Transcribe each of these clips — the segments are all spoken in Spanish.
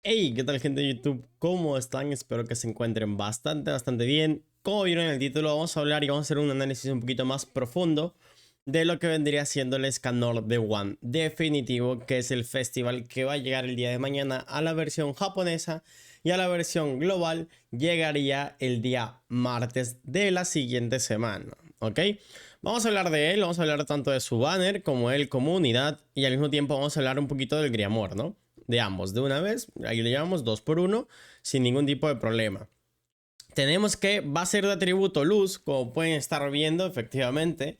Hey, ¿qué tal, gente de YouTube? ¿Cómo están? Espero que se encuentren bastante bien. Como vieron en el título, vamos a hablar y vamos a hacer un análisis un poquito más profundo de lo que vendría siendo el Escanor de One definitivo, que es el festival que va a llegar el día de mañana a la versión japonesa, y a la versión global llegaría el día martes de la siguiente semana, ¿ok? Vamos a hablar de él, vamos a hablar tanto de su banner como de comunidad, y al mismo tiempo vamos a hablar un poquito del Griamor, ¿no? De ambos, de una vez, ahí le llamamos 2 por 1 sin ningún tipo de problema. Tenemos que va a ser de atributo luz, como pueden estar viendo, efectivamente.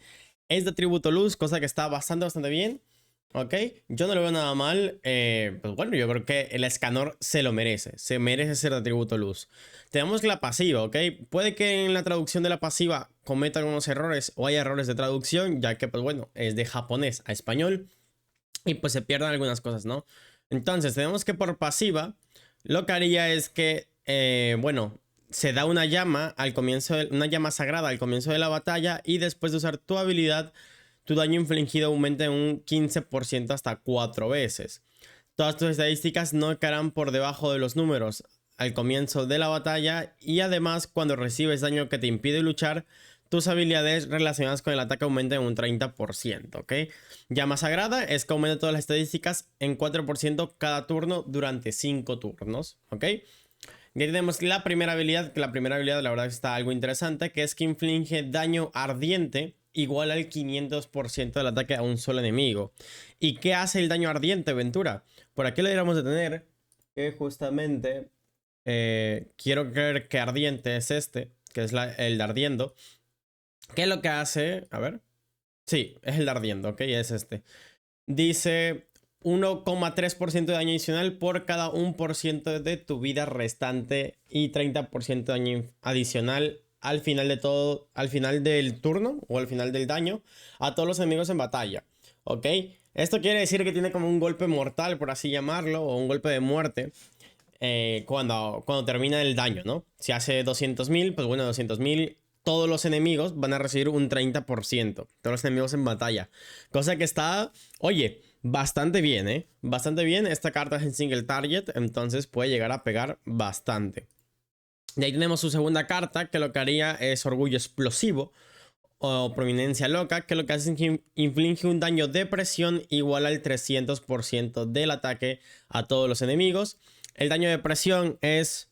Es de atributo luz, cosa que está bastante bien. ¿Ok? Yo no lo veo nada mal. Pues bueno, yo creo que el Escanor se lo merece. Se merece ser de atributo luz. Tenemos la pasiva, ¿ok? Puede que en la traducción de la pasiva cometa algunos errores o haya errores de traducción, ya que, pues bueno, es de japonés a español. Y pues se pierdan algunas cosas, ¿no? Entonces, tenemos que por pasiva, lo que haría es que, bueno, se da una llama al comienzo, una llama sagrada al comienzo de la batalla, y después de usar tu habilidad, tu daño infligido aumenta en un 15% hasta 4 veces. Todas tus estadísticas no caerán por debajo de los números al comienzo de la batalla, y además cuando recibes daño que te impide luchar, tus habilidades relacionadas con el ataque aumentan en un 30%, ¿ok? Llama sagrada es que aumenta todas las estadísticas en 4% cada turno durante 5 turnos, ¿ok? Ya tenemos la primera habilidad, que la primera habilidad la verdad está algo interesante, que es que inflige daño ardiente igual al 500% del ataque a un solo enemigo. ¿Y qué hace el daño ardiente, Ventura? Por aquí lo deberíamos de tener, que justamente quiero creer que ardiente es este, que es el de ardiendo. ¿Qué es lo que hace? A ver. Sí, es el de ardiendo, ok, es este. Dice 1,3% de daño adicional por cada 1% de tu vida restante, y 30% de daño adicional al final de todo, al final del turno o al final del daño a todos los enemigos en batalla. ¿Ok? Esto quiere decir que tiene como un golpe mortal, por así llamarlo, o un golpe de muerte cuando termina el daño, ¿no? Si hace 200.000, pues bueno, 200.000, todos los enemigos van a recibir un 30%. Todos los enemigos en batalla. Cosa que está, oye, bastante bien, ¿eh? Bastante bien. Esta carta es en single target, entonces puede llegar a pegar bastante. De ahí tenemos su segunda carta, que lo que haría es Orgullo Explosivo o Prominencia Loca, que lo que hace es que inflige un daño de presión igual al 300% del ataque a todos los enemigos. El daño de presión es...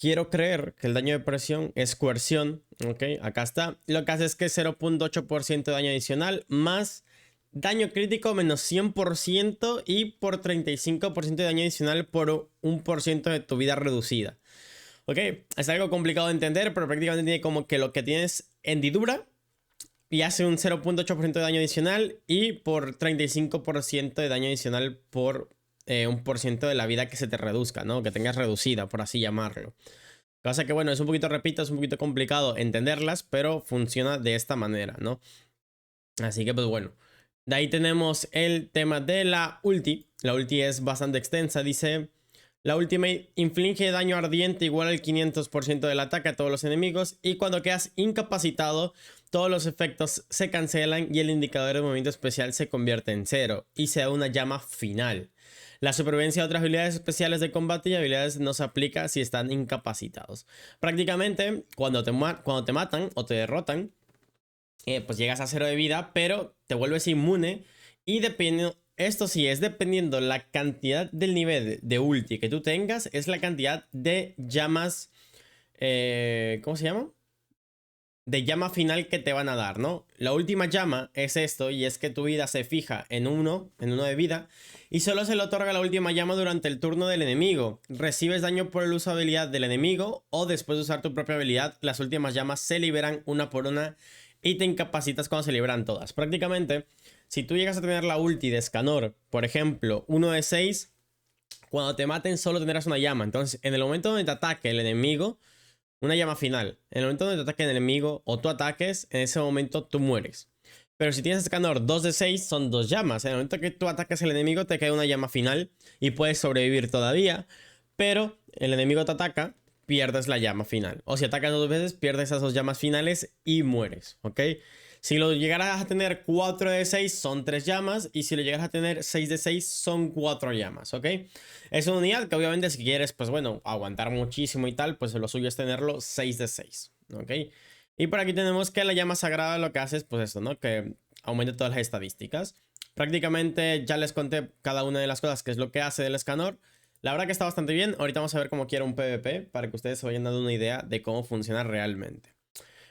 Quiero creer que el daño de presión es coerción. Ok, acá está. Lo que hace es que 0,8% de daño adicional más daño crítico menos 100%, y por 35% de daño adicional por 1% de tu vida reducida. Ok, es algo complicado de entender, pero prácticamente tiene como que lo que tienes hendidura y hace un 0,8% de daño adicional, y por 35% de daño adicional por 1% de la vida que se te reduzca, ¿no? Que tengas reducida, por así llamarlo. Cosa que, bueno, es un poquito, repito, es un poquito complicado entenderlas, pero funciona de esta manera, ¿no? Así que, pues bueno. De ahí tenemos el tema de la ulti. La ulti es bastante extensa, dice... La ultimate inflige daño ardiente igual al 500% del ataque a todos los enemigos, y cuando quedas incapacitado, todos los efectos se cancelan y el indicador de movimiento especial se convierte en 0 y se da una llama final. La supervivencia de otras habilidades especiales de combate y habilidades no se aplica si están incapacitados. Prácticamente, cuando te matan o te derrotan, pues llegas a 0 de vida, pero te vuelves inmune, y dependiendo... Esto sí, es dependiendo la cantidad del nivel de ulti que tú tengas, es la cantidad de llamas... ¿Cómo se llama? De llama final que te van a dar, ¿no? La última llama es esto, y es que tu vida se fija en uno de vida, y solo se le otorga la última llama durante el turno del enemigo. Recibes daño por el uso de habilidad del enemigo, o después de usar tu propia habilidad, las últimas llamas se liberan una por una y te incapacitas cuando se liberan todas. Prácticamente, si tú llegas a tener la ulti de Escanor, por ejemplo, 1 de 6, cuando te maten solo tendrás una llama. Entonces, en el momento donde te ataque el enemigo, una llama final. En el momento donde te ataque el enemigo o tú ataques, en ese momento tú mueres. Pero si tienes Escanor 2 de 6, son 2 llamas. En el momento que tú ataques al enemigo, te cae una llama final y puedes sobrevivir todavía. Pero el enemigo te ataca, pierdes la llama final. O si atacas 2 veces, pierdes esas 2 llamas finales y mueres, ¿ok? Si lo llegaras a tener 4 de 6 son 3 llamas y si lo llegaras a tener 6 de 6 son 4 llamas, ¿ok? Es una unidad que obviamente si quieres, pues bueno, aguantar muchísimo y tal, pues lo suyo es tenerlo 6 de 6, ¿ok? Y por aquí tenemos que la llama sagrada lo que hace es pues esto, ¿no? Que aumenta todas las estadísticas. Prácticamente ya les conté cada una de las cosas que es lo que hace del Escanor. La verdad que está bastante bien. Ahorita vamos a ver cómo quiere un PvP para que ustedes se vayan dando una idea de cómo funciona realmente.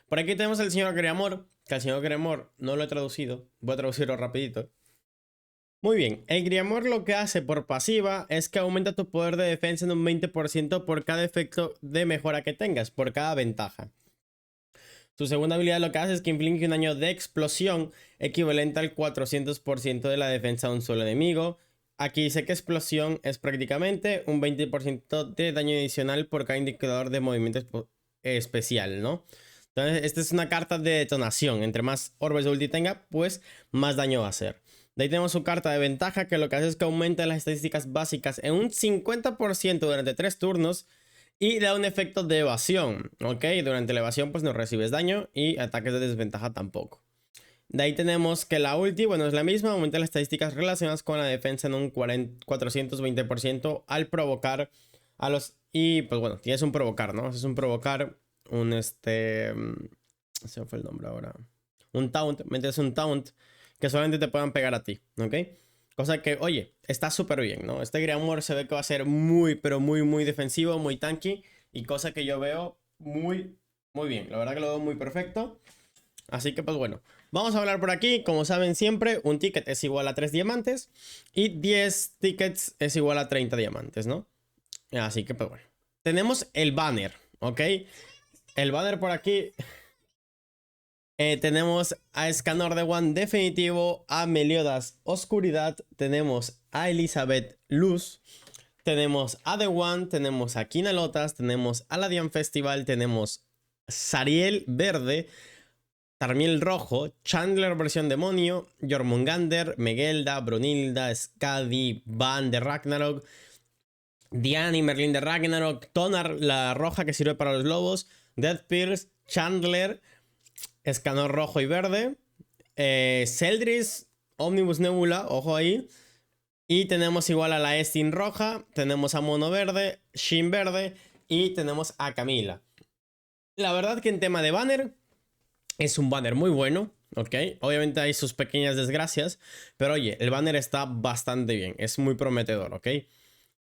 Por aquí tenemos al señor Greamor, que al señor Greamor no lo he traducido. Voy a traducirlo rapidito. Muy bien, el Greamor lo que hace por pasiva es que aumenta tu poder de defensa en un 20% por cada efecto de mejora que tengas, por cada ventaja. Su segunda habilidad lo que hace es que inflige un daño de explosión equivalente al 400% de la defensa de un solo enemigo. Aquí dice que explosión es prácticamente un 20% de daño adicional por cada indicador de movimiento especial, ¿no? Entonces, esta es una carta de detonación. Entre más orbes de ulti tenga, pues más daño va a hacer. De ahí tenemos su carta de ventaja, que lo que hace es que aumenta las estadísticas básicas en un 50% durante 3 turnos. Y da un efecto de evasión, ¿ok? Durante la evasión pues no recibes daño y ataques de desventaja tampoco. De ahí tenemos que la ulti, bueno, es la misma, aumenta las estadísticas relacionadas con la defensa en un 420% al provocar a los... Y pues bueno, tienes un provocar, ¿no? Es un provocar, se me fue el nombre ahora. Un taunt, metes un taunt que solamente te puedan pegar a ti, ¿ok? Cosa que, oye, está súper bien, ¿no? Este Greamor se ve que va a ser muy, pero muy, muy defensivo, muy tanky. Y cosa que yo veo muy, muy bien. La verdad que lo veo muy perfecto. Así que, pues bueno, vamos a hablar por aquí. Como saben siempre, un ticket es igual a 3 diamantes. Y 10 tickets es igual a 30 diamantes, ¿no? Así que, pues bueno. Tenemos el banner, ¿ok? El banner por aquí... tenemos a Escanor de One definitivo, a Meliodas Oscuridad, tenemos a Elizabeth Luz, tenemos a The One, tenemos a Kinalotas, tenemos a la Dian Festival, tenemos Zariel Verde, Tarmiel Rojo, Chandler versión demonio, Jormungander, Megelda, Brunilda, Skadi, Van de Ragnarok, Diane y Merlin de Ragnarok, Tonar la roja que sirve para los lobos, Death Pierce, Chandler, Escanor rojo y verde. Seldris, Omnibus Nebula, ojo ahí. Y tenemos igual a la Estin roja. Tenemos a Mono verde, Shin verde. Y tenemos a Camila. La verdad que en tema de banner, es un banner muy bueno, ¿ok? Obviamente hay sus pequeñas desgracias. Pero oye, el banner está bastante bien. Es muy prometedor, ¿ok?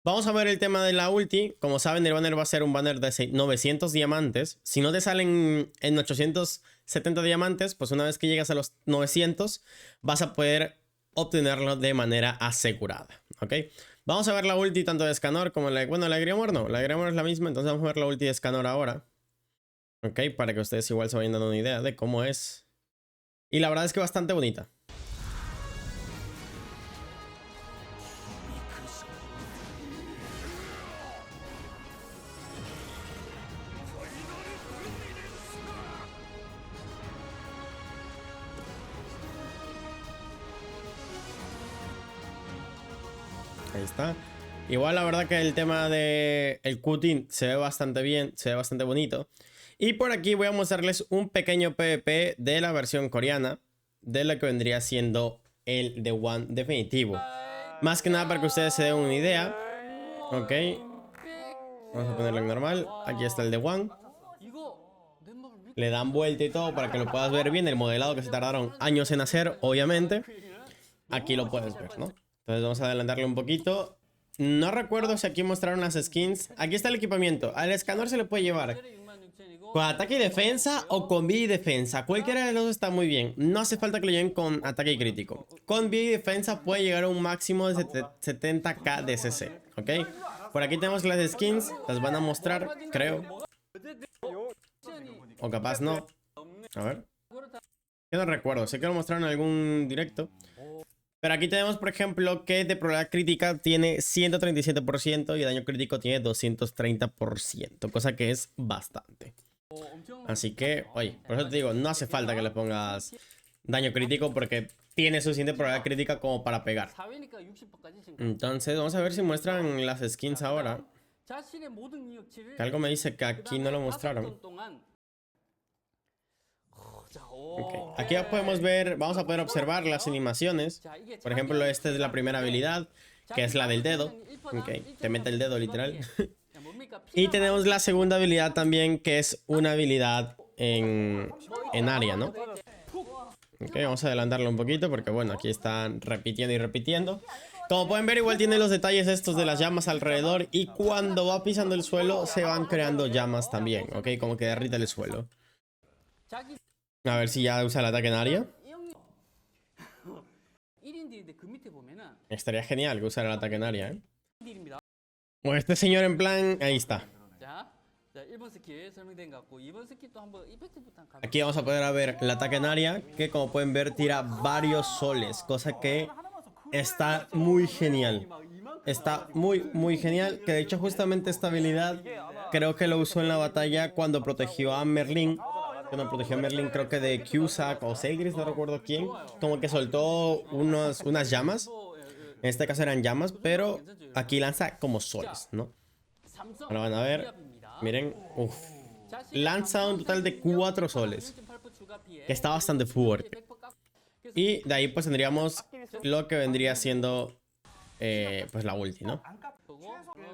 Vamos a ver el tema de la ulti. Como saben, el banner va a ser un banner de 900 diamantes. Si no te salen en 870 diamantes, pues una vez que llegas a los 900, vas a poder obtenerlo de manera asegurada, ¿ok? Vamos a ver la ulti tanto de Escanor como la... Bueno, la de Greamor no. La de Greamor es la misma, entonces vamos a ver la ulti de Escanor ahora. ¿Ok? Para que ustedes igual se vayan dando una idea de cómo es. Y la verdad es que bastante bonita. Ahí está. Igual la verdad que el tema de el cutting se ve bastante bien, se ve bastante bonito. Y por aquí voy a mostrarles un pequeño PvP de la versión coreana, de lo que vendría siendo el The One definitivo. Más que nada para que ustedes se den una idea. Ok. Vamos a ponerlo en normal. Aquí está el The One. Le dan vuelta y todo para que lo puedas ver bien. El modelado que se tardaron años en hacer, obviamente. Aquí lo puedes ver, ¿no? Entonces vamos a adelantarle un poquito. No recuerdo si aquí mostraron las skins. Aquí está el equipamiento. Al Escanor se le puede llevar con ataque y defensa o con vida y defensa. Cualquiera de los dos está muy bien. No hace falta que lo lleven con ataque y crítico. Con vida y defensa puede llegar a un máximo de 70k de CC. ¿Ok? Por aquí tenemos las skins. Las van a mostrar, creo. O capaz no. A ver. Yo no recuerdo. Sé que lo mostraron en algún directo. Pero aquí tenemos, por ejemplo, que de probabilidad crítica tiene 137% y de daño crítico tiene 230%, cosa que es bastante. Así que, oye, por eso te digo, no hace falta que le pongas daño crítico porque tiene suficiente probabilidad crítica como para pegar. Entonces, vamos a ver si muestran las skins ahora. Que algo me dice que aquí no lo mostraron. Ok. Aquí podemos ver, vamos a poder observar las animaciones. Por ejemplo, esta es la primera habilidad, que es la del dedo. Ok, te mete el dedo literal. Y tenemos la segunda habilidad también, que es una habilidad en área, ¿no? Ok, vamos a adelantarlo un poquito porque, bueno, aquí están repitiendo y repitiendo. Como pueden ver, igual tiene los detalles estos de las llamas alrededor. Y cuando va pisando el suelo, se van creando llamas también, ¿ok? Como que derrite el suelo. A ver si ya usa el ataque en área. Estaría genial que usara el ataque en área, ¿eh? Bueno, este señor en plan... Ahí está. Aquí vamos a poder ver el ataque en área, que como pueden ver tira varios soles, cosa que está muy genial. Está muy genial, que de hecho justamente esta habilidad creo que lo usó en la batalla cuando protegió a Merlin. Cuando protegió a Merlin creo que de Cusack o Seigris, no recuerdo quién. Como que soltó unas llamas. En este caso eran llamas, pero aquí lanza como soles, ¿no? Ahora van a ver. Miren, uff. Lanza un total de 4 soles, que está bastante fuerte. Y de ahí pues tendríamos lo que vendría siendo pues la ulti, ¿no?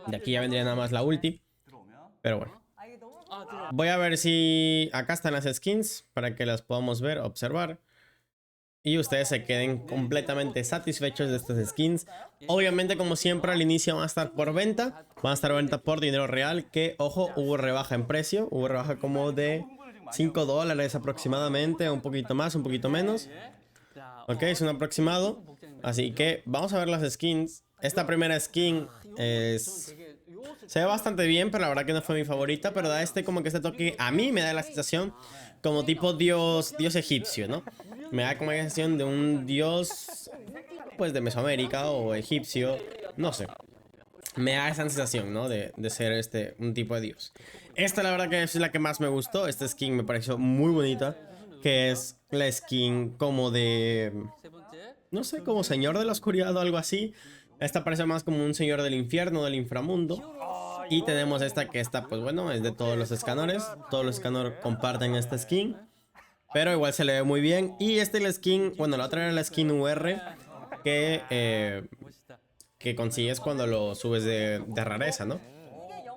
De aquí ya vendría nada más la ulti. Pero bueno. Voy a ver si... Acá están las skins para que las podamos ver, observar. Y ustedes se queden completamente satisfechos de estas skins. Obviamente, como siempre, al inicio van a estar por venta. Van a estar venta por dinero real. Que, ojo, hubo rebaja en precio. Hubo rebaja como de $5 aproximadamente. Un poquito más, un poquito menos. Ok, es un aproximado. Así que vamos a ver las skins. Esta primera skin se ve bastante bien, pero la verdad que no fue mi favorita. Pero da como que este toque... A mí me da la sensación como tipo dios egipcio, ¿no? Me da como la sensación de un dios, pues, de Mesoamérica o egipcio. No sé. Me da esa sensación, ¿no? De ser un tipo de dios. Esta la verdad que es la que más me gustó. Esta skin me pareció muy bonita. Que es la skin como de... No sé, como señor de la oscuridad o algo así. Esta parece más como un señor del infierno, del inframundo. Y tenemos esta que está, pues bueno, es de todos los escanores. Todos los escanores comparten esta skin. Pero igual se le ve muy bien. Y este es la skin, bueno, la otra era la skin UR que consigues cuando lo subes de rareza, ¿no?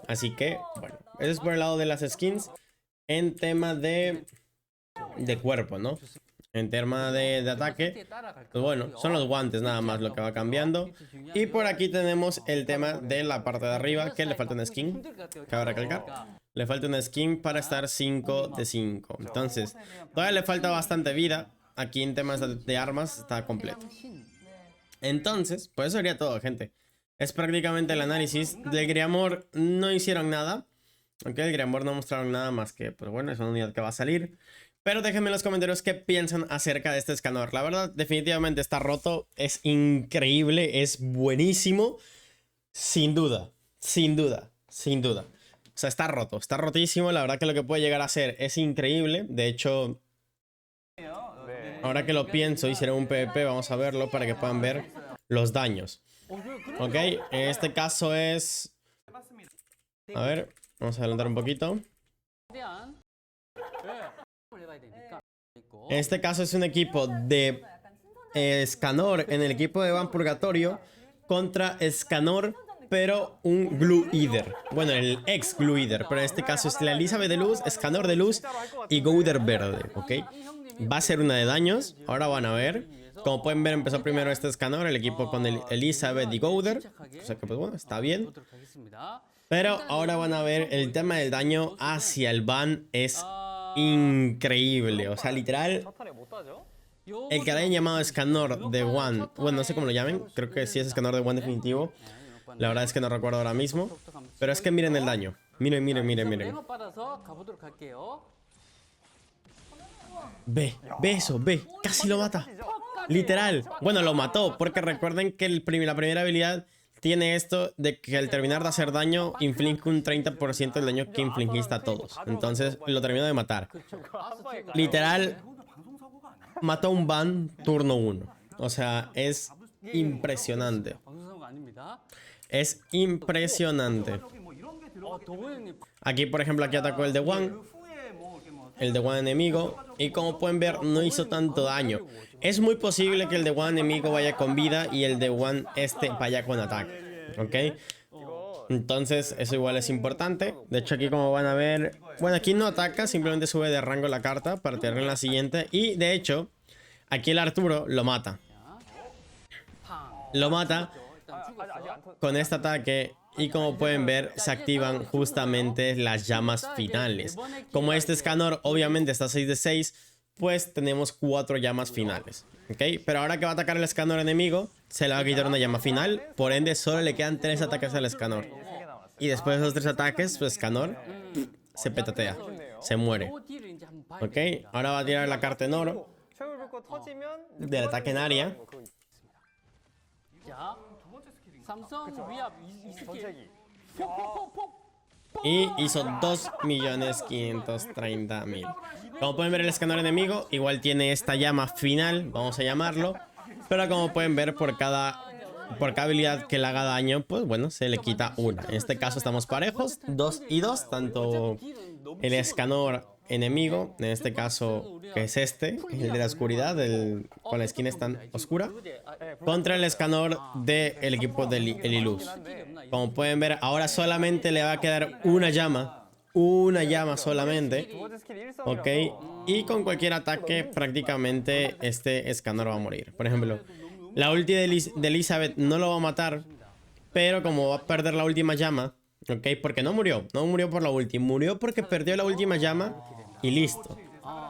Así que, bueno, eso es por el lado de las skins. En tema de cuerpo, ¿no? En tema de ataque, pues bueno, son los guantes nada más lo que va cambiando. Y por aquí tenemos el tema de la parte de arriba, que le falta una skin. Cabe recalcar. Le falta una skin para estar 5 de 5. Entonces, todavía le falta bastante vida. Aquí en temas de armas está completo. Entonces, pues eso sería todo, gente. Es prácticamente el análisis. Del Griamor no hicieron nada. Ok, el Griamor no mostraron nada más que, pues bueno, es una unidad que va a salir. Pero déjenme en los comentarios qué piensan acerca de este escanor. La verdad, definitivamente está roto. Es increíble, es buenísimo. Sin duda, sin duda, sin duda. O sea, está roto, está rotísimo. La verdad que lo que puede llegar a ser es increíble. De hecho, ahora que lo pienso, hicieron un PvP, vamos a verlo para que puedan ver los daños. Ok, en este caso es... A ver, vamos a adelantar un poquito. En este caso es un equipo de Escanor en el equipo de Van Purgatorio contra Escanor, pero un Glue Eater. Bueno, el ex Glue Eater, pero en este caso es la Elizabeth de luz, Escanor de luz y Gouder verde, ¿ok? Va a ser una de daños, ahora van a ver. Como pueden ver, empezó primero este Escanor, el equipo con el Elizabeth y Gouder. O sea que pues bueno, está bien. Pero ahora van a ver el tema del daño hacia el Van es increíble. O sea, literal, el que le hayan llamado Escanor de One, bueno, no sé cómo lo llamen, creo que sí es Escanor de One definitivo. La verdad es que no recuerdo ahora mismo. Pero es que miren el daño. Miren, miren, miren, miren. Ve eso, ve. Casi lo mata. Literal. Bueno, lo mató, porque recuerden que la primera habilidad tiene esto de que al terminar de hacer daño, inflige un 30% del daño que infligiste a todos. Entonces lo terminó de matar. Literal, mató a un Van turno 1. O sea, es impresionante. Es impresionante. Aquí, por ejemplo, aquí atacó el de One. el The One enemigo. Y como pueden ver, no hizo tanto daño. Es muy posible que el The One enemigo vaya con vida y el The One vaya con ataque. ¿Ok? Entonces, eso igual es importante. De hecho, aquí como van a ver... Bueno, aquí no ataca, simplemente sube de rango la carta para tener en la siguiente. Y, de hecho, aquí el Arturo lo mata. Lo mata con este ataque. Y como pueden ver, se activan justamente las llamas finales. Como este Escanor obviamente está 6 de 6, pues tenemos 4 llamas finales. ¿Ok? Pero ahora que va a atacar el Escanor enemigo, se le va a quitar una llama final. Por ende, solo le quedan 3 ataques al Escanor. Y después de esos 3 ataques, pues Escanor se petatea. Se muere. ¿Ok? Ahora va a tirar la carta en oro del ataque en área. Y hizo 2.530.000. Como pueden ver, el Escanor enemigo igual tiene esta llama final, vamos a llamarlo. Pero como pueden ver, por cada habilidad que le haga daño, pues bueno, se le quita una. En este caso estamos parejos, 2 y 2, tanto el Escanor enemigo, en este caso que es el de la oscuridad, con la esquina tan oscura, contra el Escanor del equipo de Eliluz. Como pueden ver, ahora solamente le va a quedar una llama solamente, ok, y con cualquier ataque prácticamente este Escanor va a morir. Por ejemplo, la ulti de Elizabeth no lo va a matar, pero como va a perder la última llama, ok, porque no murió por la ulti, murió porque perdió la última llama y listo.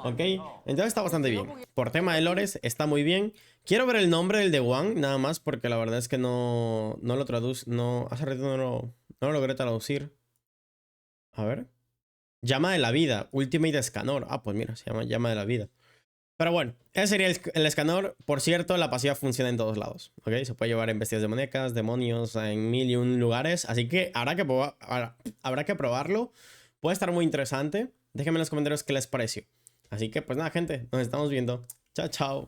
Ok, entonces está bastante bien. Por tema de lores, está muy bien. Quiero ver el nombre del The One, nada más, porque la verdad es que no lo traduzco. Hace rato no lo logré traducir. A ver. Llama de la vida, Ultimate Escanor. Ah, pues mira, se llama Llama de la vida. Pero bueno, ese sería el Escanor. Por cierto, la pasiva funciona en todos lados. Ok, se puede llevar en bestias demoníacas, demonios, en 1001 lugares. Así que habrá que probarlo. Puede estar muy interesante. Déjenme en los comentarios qué les pareció. Así que pues nada, gente, nos estamos viendo. Chao, chao.